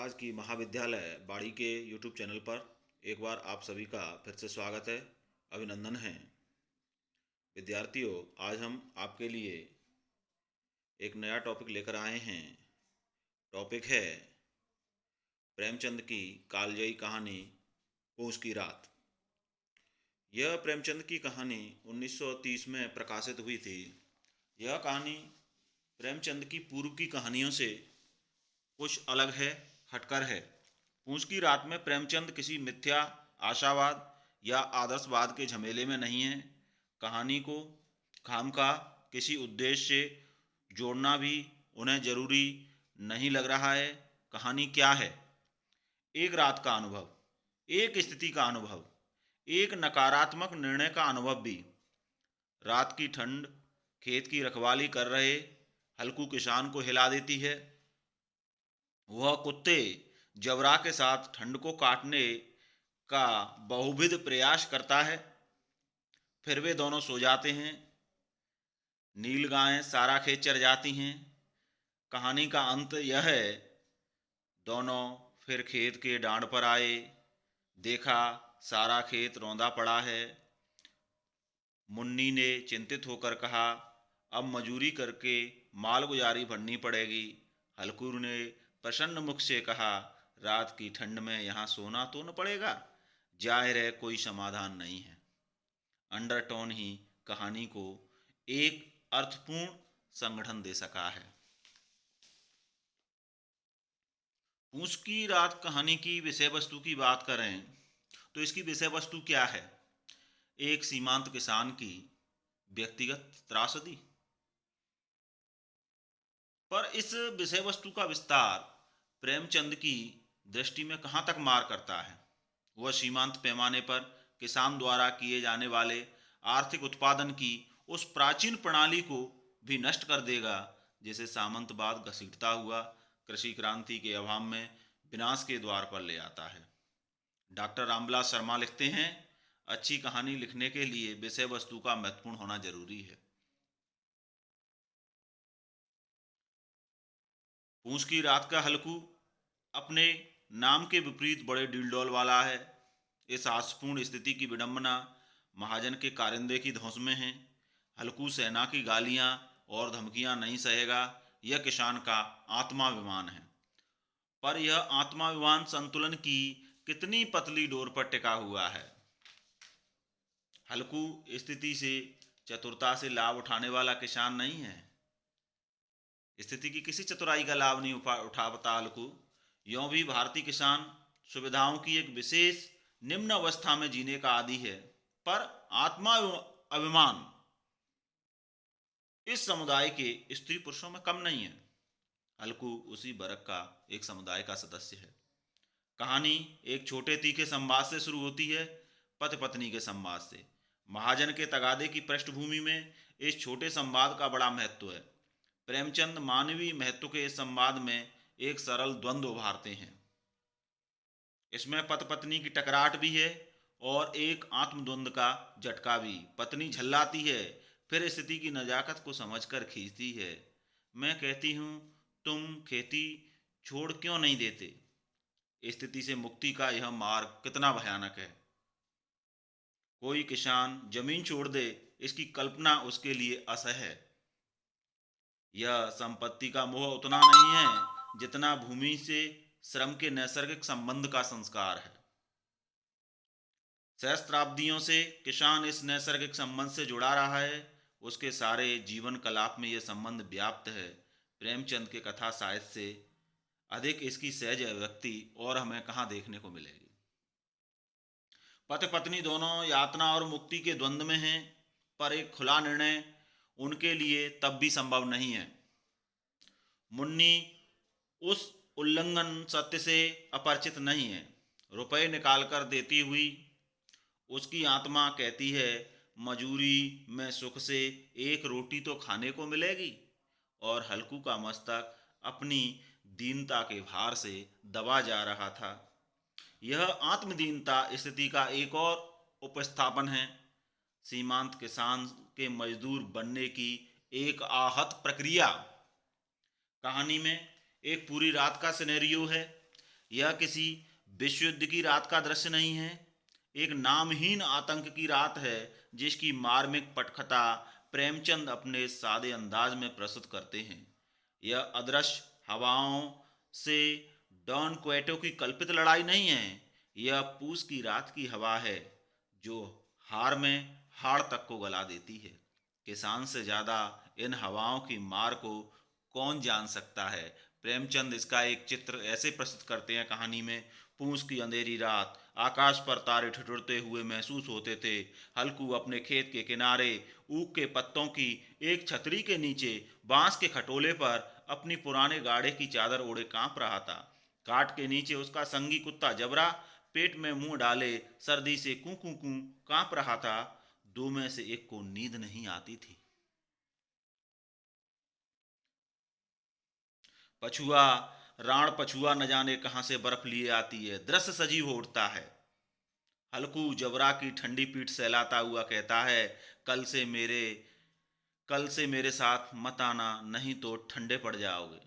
समाज की महाविद्यालय बाड़ी के YouTube चैनल पर एक बार आप सभी का फिर से स्वागत है, अभिनंदन है। विद्यार्थियों, आज हम आपके लिए एक नया टॉपिक लेकर आए हैं। टॉपिक है प्रेमचंद की कालजयी कहानी पूस की रात। यह प्रेमचंद की कहानी 1930 में प्रकाशित हुई थी। यह कहानी प्रेमचंद की पूर्व की कहानियों से कुछ अलग है, हटकर है। पूस की रात में प्रेमचंद किसी मिथ्या आशावाद या आदर्शवाद के झमेले में नहीं है। कहानी को खामखा किसी उद्देश्य से जोड़ना भी उन्हें जरूरी नहीं लग रहा है। कहानी क्या है? एक रात का अनुभव, एक स्थिति का अनुभव, एक नकारात्मक निर्णय का अनुभव भी। रात की ठंड खेत की रखवाली कर रहे हल्कू किसान को हिला देती है। वह कुत्ते जबरा के साथ ठंड को काटने का बहुविध प्रयास करता है। फिर वे दोनों सो जाते हैं। नील गायें सारा खेत चर जाती हैं। कहानी का अंत यह है, दोनों फिर खेत के डांड पर आए, देखा सारा खेत रौंदा पड़ा है। मुन्नी ने चिंतित होकर कहा, अब मजूरी करके मालगुजारी भरनी पड़ेगी। हल्कू ने प्रसन्न मुख से कहा, रात की ठंड में यहाँ सोना तो न पड़ेगा। जाहिर है कोई समाधान नहीं है। अंडरटोन ही कहानी को एक अर्थपूर्ण संगठन दे सका है। पूस की रात कहानी की विषय वस्तु की बात करें तो इसकी विषय वस्तु क्या है? एक सीमांत किसान की व्यक्तिगत त्रासदी। पर इस विषय वस्तु का विस्तार प्रेमचंद की दृष्टि में कहाँ तक मार करता है? वह सीमांत पैमाने पर किसान द्वारा किए जाने वाले आर्थिक उत्पादन की उस प्राचीन प्रणाली को भी नष्ट कर देगा जिसे सामंतवाद घसीटता हुआ कृषि क्रांति के अभाव में विनाश के द्वार पर ले आता है। डॉक्टर रामविलास शर्मा लिखते हैं, अच्छी कहानी लिखने के लिए विषय वस्तु का महत्वपूर्ण होना जरूरी है। पूस की रात का हल्कू अपने नाम के विपरीत बड़े डीलडौल वाला है। इस हास्यपूर्ण स्थिति की विडंबना महाजन के कारिंदे की धौंस में है। हल्कू सेना की गालियां और धमकियां नहीं सहेगा। यह किसान का आत्माभिमान है, पर यह आत्माभिमान संतुलन की कितनी पतली डोर पर टिका हुआ है। हल्कू स्थिति से चतुरता से लाभ उठाने वाला किसान नहीं है। स्थिति की किसी चतुराई का लाभ नहीं उठा पाता हल्कू। यों भी भारतीय किसान सुविधाओं की एक विशेष निम्न अवस्था में जीने का आदी है, पर आत्मा अभिमान इस समुदाय के स्त्री पुरुषों में कम नहीं है। हल्कू उसी वर्ग का एक समुदाय का सदस्य है। कहानी एक छोटे तीखे संवाद से शुरू होती है, पति पत्नी के संवाद से। महाजन के तगादे की पृष्ठभूमि में इस छोटे संवाद का बड़ा महत्व है। प्रेमचंद मानवीय महत्व के इस संवाद में एक सरल द्वंद्व उभारते हैं। इसमें पति पत्नी की टकराहट भी है और एक आत्मद्वंद का झटका भी। पत्नी झल्लाती है, फिर स्थिति की नजाकत को समझकर खींचती है। मैं कहती हूँ, तुम खेती छोड़ क्यों नहीं देते? स्थिति से मुक्ति का यह मार्ग कितना भयानक है। कोई किसान जमीन छोड़ दे, इसकी कल्पना उसके लिए असह्य है। यह संपत्ति का मोह उतना नहीं है जितना भूमि से श्रम के नैसर्गिक संबंध का संस्कार है। सहस्त्राब्दियों से किसान इस नैसर्गिक संबंध से जुड़ा रहा है। उसके सारे जीवन कलाप में यह संबंध व्याप्त है। प्रेमचंद के कथा साहित्य से अधिक इसकी सहज अभिव्यक्ति और हमें कहाँ देखने को मिलेगी। पति पत्नी दोनों यातना और मुक्ति के द्वंद्व में हैं, पर एक खुला निर्णय उनके लिए तब भी संभव नहीं है। मुन्नी उस उल्लंघन सत्य से अपरिचित नहीं है। रुपए निकालकर देती हुई उसकी आत्मा कहती है, मजूरी में सुख से एक रोटी तो खाने को मिलेगी। और हल्कू का मस्तक अपनी दीनता के भार से दबा जा रहा था। यह आत्मदीनता स्थिति का एक और उपस्थापन है। सीमांत किसान के मजदूर बनने की एक आहत प्रक्रिया। कहानी में एक पूरी रात का सिनेरियो है। यह किसी विश्व युद्ध की रात का दृश्य नहीं है, एक नामहीन आतंक की रात है जिसकी मार्मिक पटकथा प्रेमचंद अपने सादे अंदाज में प्रस्तुत करते हैं। यह अदृश्य हवाओं से डॉन क्वेटो की कल्पित लड़ाई नहीं है, यह पूस की रात की हवा है जो हार में हाड़ तक को गला देती है। किसान से ज्यादा इन हवाओं की मार को कौन जान सकता है। प्रेमचंद इसका एक चित्र ऐसे प्रस्तुत करते हैं कहानी में। पूस की अंधेरी रात, आकाश पर तारे ठिठुरते हुए महसूस होते थे। हल्कू अपने खेत के किनारे ऊख के पत्तों की एक छतरी के नीचे बांस के खटोले पर अपनी पुराने गाड़े की चादर ओढ़े कांप रहा था। काट के नीचे उसका संगी कुत्ता जबरा पेट में मुंह डाले सर्दी से कू कू कू कांप रहा था। दो में से एक को नींद नहीं आती थी। पछुआ, राण पछुआ न जाने कहां से बर्फ लिए आती है, दृश्य सजीव हो उठता है। हल्कू जबरा की ठंडी पीठ सहलाता हुआ कहता है, कल से मेरे कल से मेरे साथ मत आना, नहीं तो ठंडे पड़ जाओगे।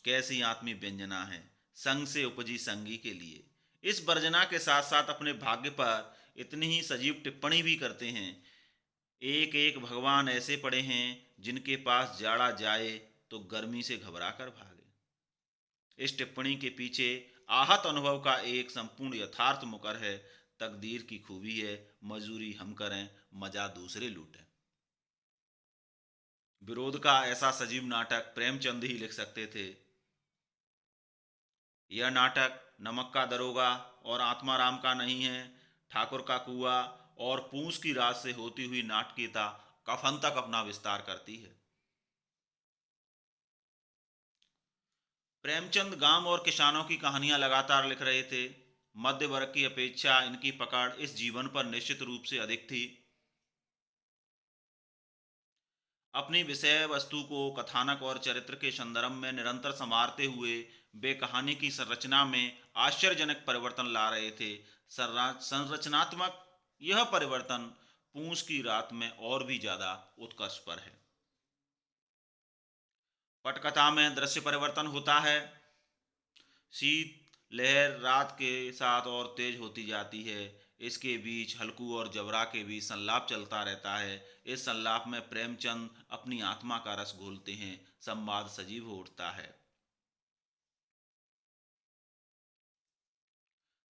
कैसी आत्मी व्यंजना है संग से उपजी संगी के लिए। इस वर्जना के साथ साथ अपने भाग्य पर इतनी ही सजीव टिप्पणी भी करते हैं। एक एक भगवान ऐसे पड़े हैं जिनके पास जाड़ा जाए तो गर्मी से घबरा कर भागे। इस टिप्पणी के पीछे आहत अनुभव का एक संपूर्ण यथार्थ मुकर है। तकदीर की खूबी है, मजूरी हम करें, मजा दूसरे लूटें। विरोध का ऐसा सजीव नाटक प्रेमचंद ही लिख सकते थे। यह नाटक नमक का दरोगा और आत्माराम का नहीं है, ठाकुर का कुआ और पूंछ की रात से होती हुई नाटकीयता कफन तक अपना विस्तार करती है। प्रेमचंद गांव और किसानों की कहानियां लगातार लिख रहे थे। मध्य वर्ग की अपेक्षा इनकी पकड़ इस जीवन पर निश्चित रूप से अधिक थी। अपनी विषय वस्तु को कथानक और चरित्र के संदर्भ में निरंतर संवारते हुए वे कहानी की संरचना में आश्चर्यजनक परिवर्तन ला रहे थे। संरचनात्मक यह परिवर्तन पूंछ की रात में और भी ज्यादा उत्कर्ष पर है। पटकथा में दृश्य परिवर्तन होता है। शीत लहर रात के साथ और तेज होती जाती है। इसके बीच हल्कू और जबरा के बीच संलाप चलता रहता है। इस संलाप में प्रेमचंद अपनी आत्मा का रस घोलते हैं। संवाद सजीव हो उठता है।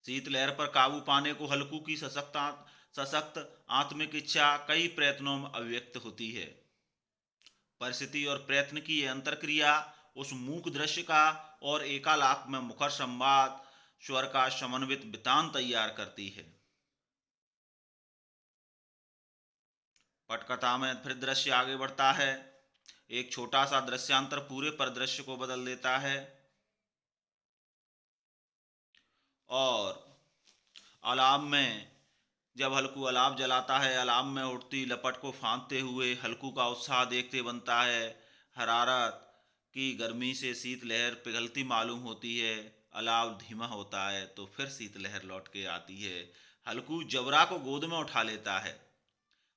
शीतलहर पर काबू पाने को हल्कू की सशक्त आत्मिक इच्छा कई प्रयत्नों में अभिव्यक्त होती है। परिस्थिति और प्रयत्न की यह अंतरक्रिया उस मूक दृश्य का और एकालाप में मुखर संवाद स्वर का समन्वित वितान तैयार करती है। पटकथा में फिर दृश्य आगे बढ़ता है। एक छोटा सा दृश्यांतर पूरे परिदृश्य को बदल देता है। और अलाव में जब हल्कू अलाव जलाता है, अलाव में उठती लपट को फांदते हुए हल्कू का उत्साह देखते बनता है। हरारत की गर्मी से शीतलहर पिघलती मालूम होती है। अलाव धीमा होता है तो फिर शीतलहर लौट के आती है। हल्कू जबरा को गोद में उठा लेता है।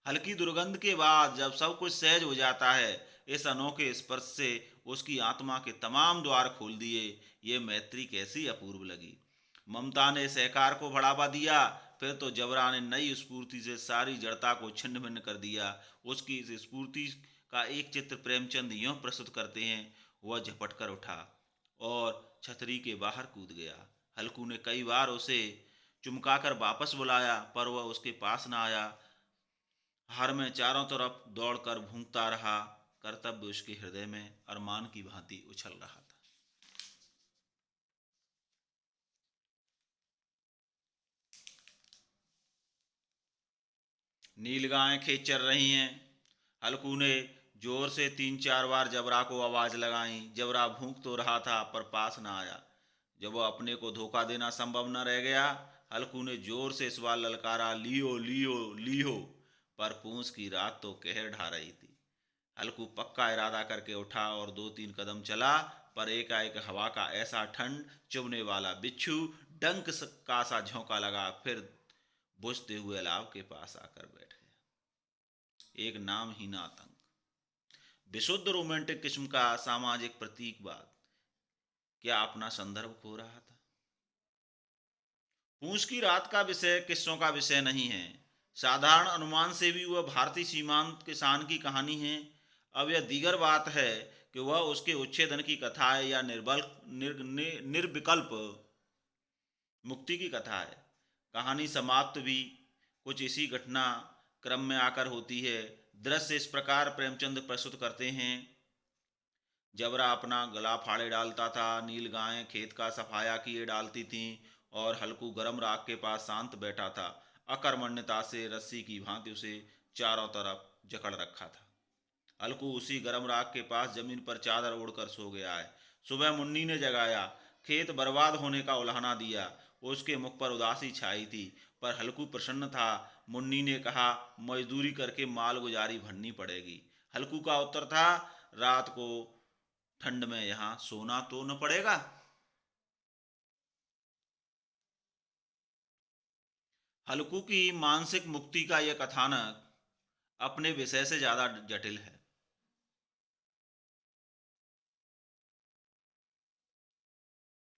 हल्की दुर्गंध के बाद जब सब कुछ सहज हो जाता है, इस अनोखे स्पर्श से उसकी आत्मा के तमाम द्वार खोल दिए। ये मैत्री कैसी अपूर्व लगी। ममता ने सहकार को बढ़ावा दिया, फिर तो जबरा ने नई स्फूर्ति से सारी जड़ता को छिन्न भिन्न कर दिया। उसकी इस स्फूर्ति का एक चित्र प्रेमचंद यूं प्रस्तुत करते हैं। वह झपट कर उठा और छतरी के बाहर कूद गया। हल्कू ने कई बार उसे चुमकाकर वापस बुलाया, पर वह उसके पास न आया। हर में चारों तरफ दौड़कर भूंगता रहा। कर्तव्य उसके हृदय में अरमान की भांति उछल रहा था। नीलगायें खेत चर रही हैं। हल्कू ने जोर से 3-4 बार जबरा को आवाज लगाई। जबरा भूंक तो रहा था पर पास न आया। जब वह अपने को धोखा देना संभव न रह गया, हल्कू ने जोर से इस बार ललकारा, लियो लियो लियो। पर पूंछ की रात तो कहर ढा रही थी। हल्कू पक्का इरादा करके उठा और 2-3 कदम चला, पर एकाएक हवा का ऐसा ठंड चुभने वाला बिच्छू डंक का सा झोंका लगा, फिर बुझते हुए अलाव के पास आकर बैठ गया। एक नामहीन आतंक, विशुद्ध रोमांटिक किस्म का सामाजिक प्रतीकवाद क्या अपना संदर्भ खो रहा था। पूंछ की रात का विषय किस्सों का विषय नहीं है। साधारण अनुमान से भी वह भारतीय सीमांत किसान की कहानी है। अब यह दीगर बात है कि वह उसके उच्छेदन की कथा है या निर्विकल्प मुक्ति की कथा है। कहानी समाप्त भी कुछ इसी घटना क्रम में आकर होती है। दृश्य इस प्रकार प्रेमचंद प्रस्तुत करते हैं। जबरा अपना गला फाड़े डालता था, नील गायें खेत का सफाया किए डालती थीं और हल्कू गरम राख के पास शांत बैठा था। अकर्मण्यता से रस्सी की भांति उसे चारों तरफ जकड़ रखा था। हल्कू उसी गरम राख के पास जमीन पर चादर ओढ़कर सो गया है। सुबह मुन्नी ने जगाया, खेत बर्बाद होने का उल्हाना दिया। उसके मुख पर उदासी छाई थी, पर हल्कू प्रसन्न था। मुन्नी ने कहा, मजदूरी करके माल गुजारी भरनी पड़ेगी। हल्कू का उत्तर था, रात को ठंड में यहाँ सोना तो न पड़ेगा। हल्कू की मानसिक मुक्ति का यह कथानक अपने विषय से ज्यादा जटिल है।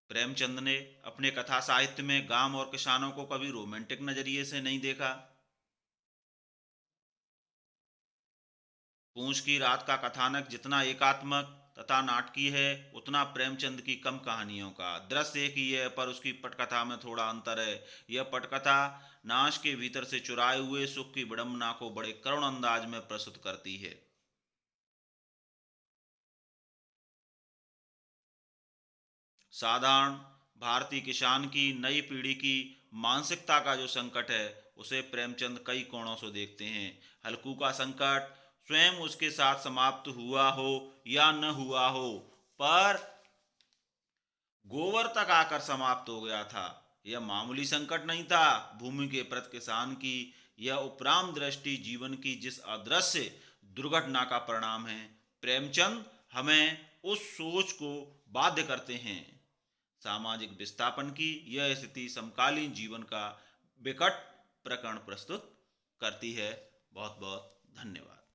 प्रेमचंद ने अपने कथा साहित्य में गांव और किसानों को कभी रोमांटिक नजरिए से नहीं देखा। पूंछ की रात का कथानक जितना एकात्मक तथा नाटकीय है, उतना प्रेमचंद की कम कहानियों का। दृश्य एक ही है, पर उसकी पटकथा में थोड़ा अंतर है। यह पटकथा नाश के भीतर से चुराए हुए सुख की विडंबना को बड़े करुण अंदाज में प्रस्तुत करती है। साधारण भारतीय किसान की नई पीढ़ी की मानसिकता का जो संकट है, उसे प्रेमचंद कई कोणों से देखते हैं। हल्कू का संकट स्वयं उसके साथ समाप्त हुआ हो या न हुआ हो, पर गोबर तक आकर समाप्त हो गया था। यह मामूली संकट नहीं था। भूमि के प्रति किसान की यह उपराम दृष्टि जीवन की जिस अदृश्य दुर्घटना का परिणाम है। प्रेमचंद हमें उस सोच को बाध्य करते हैं। सामाजिक विस्थापन की यह स्थिति समकालीन जीवन का विकट प्रकरण प्रस्तुत करती है। बहुत बहुत धन्यवाद।